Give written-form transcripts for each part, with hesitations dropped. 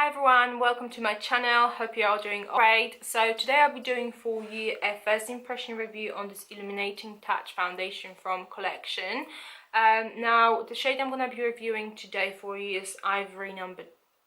Hi everyone, welcome to my channel. Hope you're all doing great. So today I'll be doing for you a first impression review on this Illuminating Touch foundation from Collection. Now the shade I'm going to be reviewing today for you is Ivory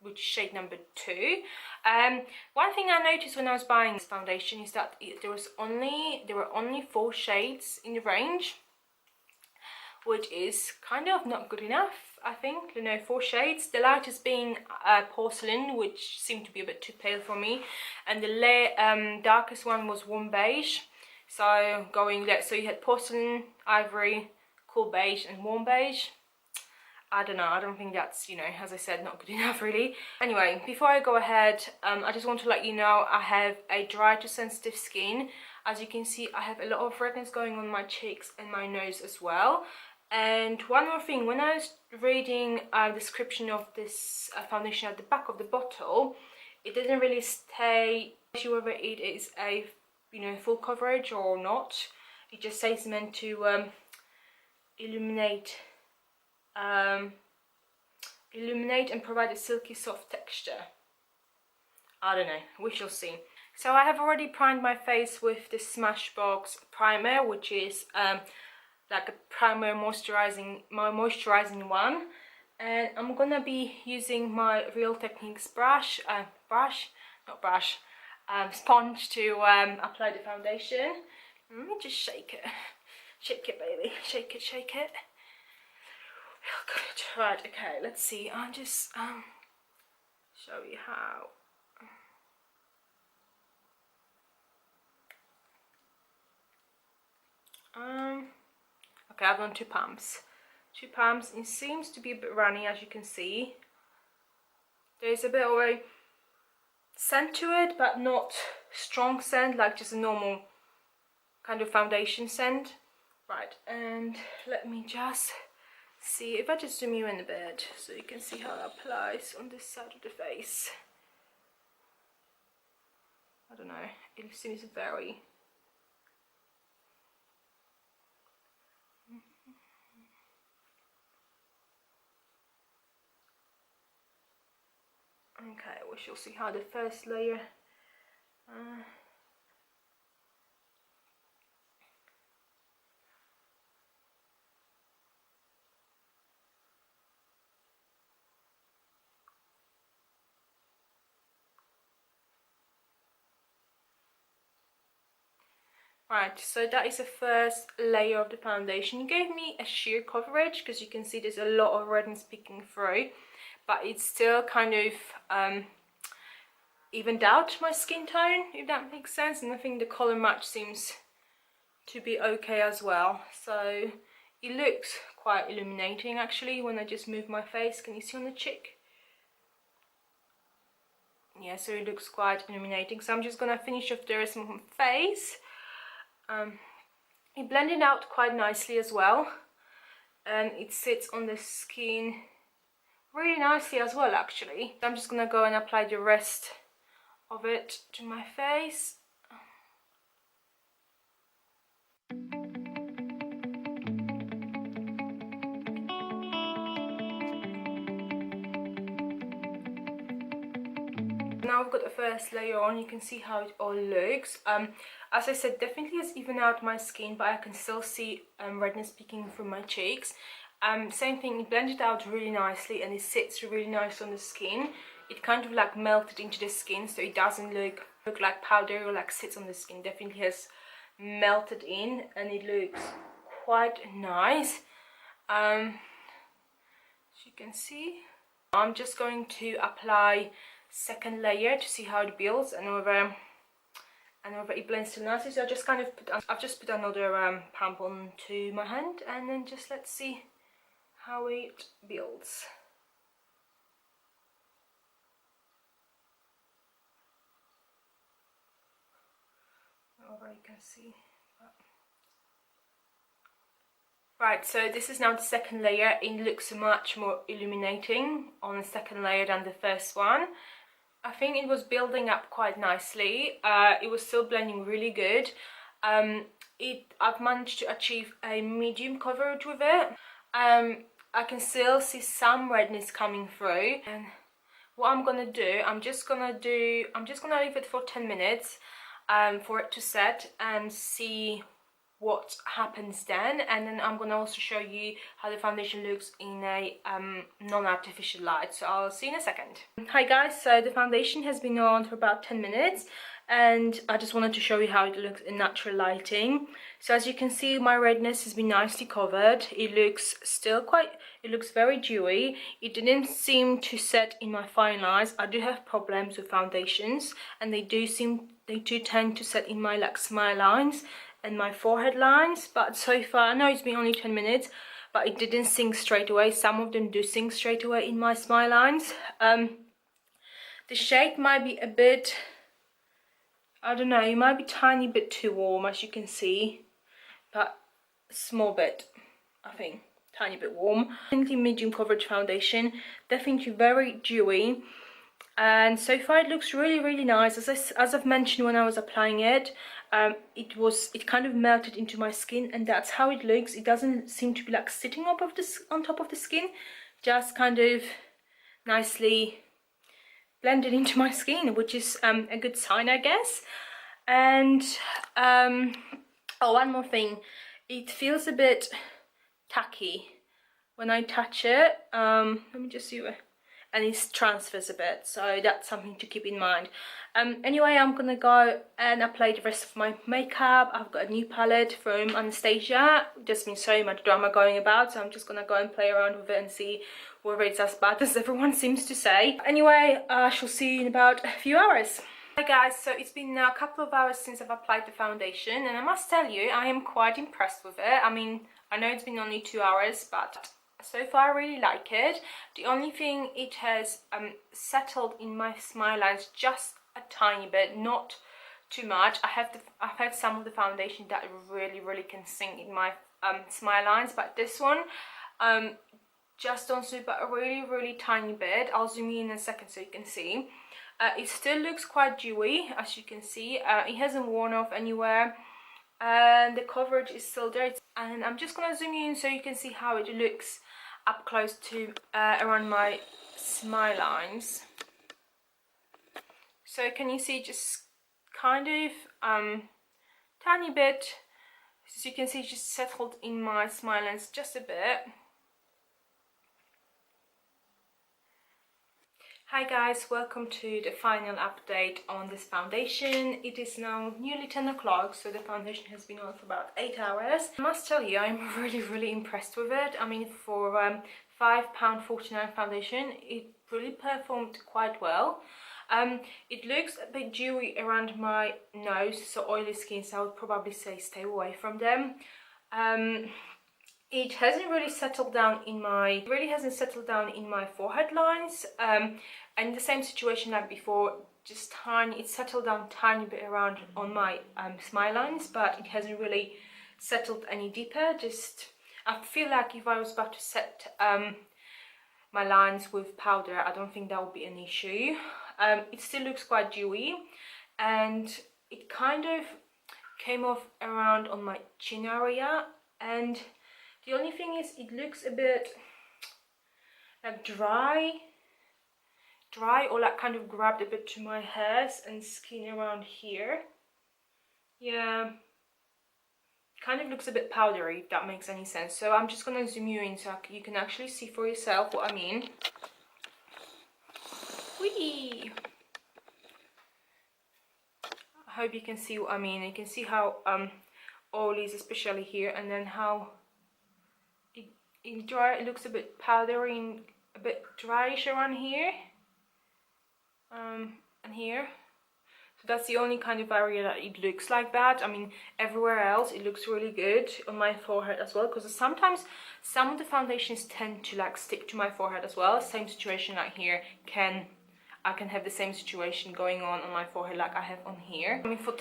which is shade number 2. One thing I noticed when I was buying this foundation is that there were only 4 shades in the range, which is kind of not good enough. I think, 4 shades. The lightest being porcelain, which seemed to be a bit too pale for me, and the darkest one was warm beige. So so you had porcelain, ivory, cool beige, and warm beige. I don't know, I don't think that's, as I said, not good enough really. Anyway, before I go ahead, I just want to let you know I have a dry to sensitive skin. As you can see, I have a lot of redness going on my cheeks and my nose as well. And one more thing, when I was reading a description of this foundation at the back of the bottle, it didn't really say whether it is a full coverage or not. It just says meant to illuminate and provide a silky soft texture. I don't know, we shall see. So I have already primed my face with this Smashbox primer, which is like a primer moisturizing one, and I'm gonna be using my Real Techniques sponge to apply the foundation. Let me just shake it baby, shake it real good. Right, okay, let's see. I'll just show you how. Okay, I've done 2 pumps. It seems to be a bit runny, as you can see. There's a bit of a scent to it, but not strong scent, like just a normal kind of foundation scent. Right, and let me just see if I just zoom you in a bit so you can see how it applies on this side of the face. I don't know, it seems very... Okay, we shall see how the first layer Right, so that is the first layer of the foundation. It gave me a sheer coverage because you can see there's a lot of redness peeking through, but it's still kind of evened out my skin tone, if that makes sense, and I think the color match seems to be okay as well. So it looks quite illuminating actually when I just move my face. Can you see on the cheek? Yeah, so it looks quite illuminating. So I'm just gonna finish off the rest of my face. It blended out quite nicely as well, and it sits on the skin really nicely as well actually. I'm just gonna go and apply the rest of it to my face. Now I've got the first layer on, you can see how it all looks. As I said, definitely has evened out my skin, but I can still see redness peeking through my cheeks. Same thing, it blended out really nicely and it sits really nice on the skin. It kind of like melted into the skin, so it doesn't look like powder or like sits on the skin. Definitely has melted in and it looks quite nice. As you can see, I'm just going to apply second layer to see how it builds and whether it blends too nicely. So I've just put another pump onto my hand, and then just let's see how it builds. Over you can see. Right, so this is now the second layer. It looks much more illuminating on the second layer than the first one. I think it was building up quite nicely. It was still blending really good. I've managed to achieve a medium coverage with it. I can still see some redness coming through, and what I'm gonna do, I'm just gonna leave it for 10 minutes for it to set and see what happens then, and then I'm gonna also show you how the foundation looks in a non-artificial light. So I'll see you in a second. Hi guys, so the foundation has been on for about 10 minutes and I just wanted to show you how it looks in natural lighting. So as you can see, my redness has been nicely covered. It looks very dewy. It didn't seem to set in my fine lines. I do have problems with foundations and they do tend to set in my like smile lines and my forehead lines, but so far, I know it's been only 10 minutes, but it didn't sink straight away. Some of them do sink straight away in my smile lines. The shade might be a bit, I don't know, it might be a tiny bit too warm, as you can see, but a small bit, I think, tiny bit warm. Definitely medium coverage foundation, definitely very dewy. And so far it looks really nice. As I've mentioned when I was applying it, it kind of melted into my skin, and that's how it looks. It doesn't seem to be like sitting on top of the skin, just kind of nicely blended into my skin, which is a good sign, I guess. And oh, one more thing, it feels a bit tacky when I touch it. Let me just see where. And it transfers a bit, so that's something to keep in mind. Anyway, I'm gonna go and apply the rest of my makeup. I've got a new palette from Anastasia. There's been so much drama going about, so I'm just gonna go and play around with it and see whether it's as bad as everyone seems to say. Anyway, I shall see you in about a few hours. Hi guys, so it's been now a couple of hours since I've applied the foundation, and I must tell you, I am quite impressed with it. I mean, I know it's been only 2 hours, but so far I really like it. The only thing, it has settled in my smile lines just a tiny bit, not too much. I've had some of the foundation that really can sink in my smile lines, but this one just don't see, but a really tiny bit. I'll zoom in a second so you can see. It still looks quite dewy, as you can see. It hasn't worn off anywhere, and the coverage is still there. And I'm just gonna zoom in so you can see how it looks up close to around my smile lines. So can you see, just kind of tiny bit, as you can see, just settled in my smile lines just a bit. Hi guys, welcome to the final update on this foundation. It is now nearly 10 o'clock, so the foundation has been on for about 8 hours. I must tell you, I'm really impressed with it. I mean, for £5.49 foundation, it really performed quite well. It looks a bit dewy around my nose, so oily skin, so I would probably say stay away from them. It hasn't really settled down in my forehead lines, and the same situation like before, just tiny, it settled down tiny bit around on my smile lines, but it hasn't really settled any deeper. Just, I feel like if I was about to set my lines with powder, I don't think that would be an issue. It still looks quite dewy, and it kind of came off around on my chin area, and the only thing is it looks a bit like dry, or like kind of grabbed a bit to my hairs and skin around here. Yeah, kind of looks a bit powdery, if that makes any sense. So I'm just gonna zoom you in so you can actually see for yourself what I mean. Whee! I hope you can see what I mean. You can see how oily is, especially here, and then how it looks a bit powdery and a bit dryish around here, and here. So that's the only kind of area that it looks like that. I mean, everywhere else it looks really good on my forehead as well, because sometimes some of the foundations tend to like stick to my forehead as well. Same situation like here, I can have the same situation going on my forehead like I have on here. I mean, for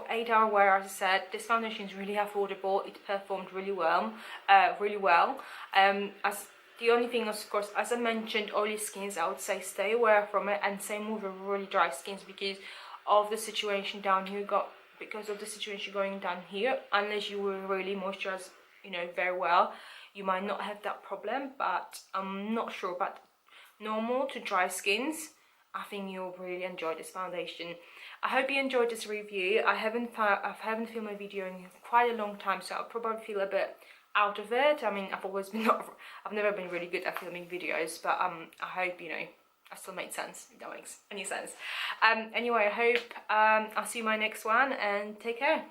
8 hour wear, as I said, this foundation is really affordable. It performed really well, as the only thing, of course, as I mentioned, oily skins, I would say stay away from it, and same with really dry skins, because of the situation down here, going down here. Unless you will really moisturize, you know, very well, you might not have that problem, but I'm not sure. But normal to dry skins, I think you'll really enjoy this foundation. I hope you enjoyed this review. I haven't filmed a video in quite a long time, so I'll probably feel a bit out of it. I mean, I've never been really good at filming videos, but I hope, you know, I still made sense, if that makes any sense. Anyway, I hope I'll see you in my next one, and take care.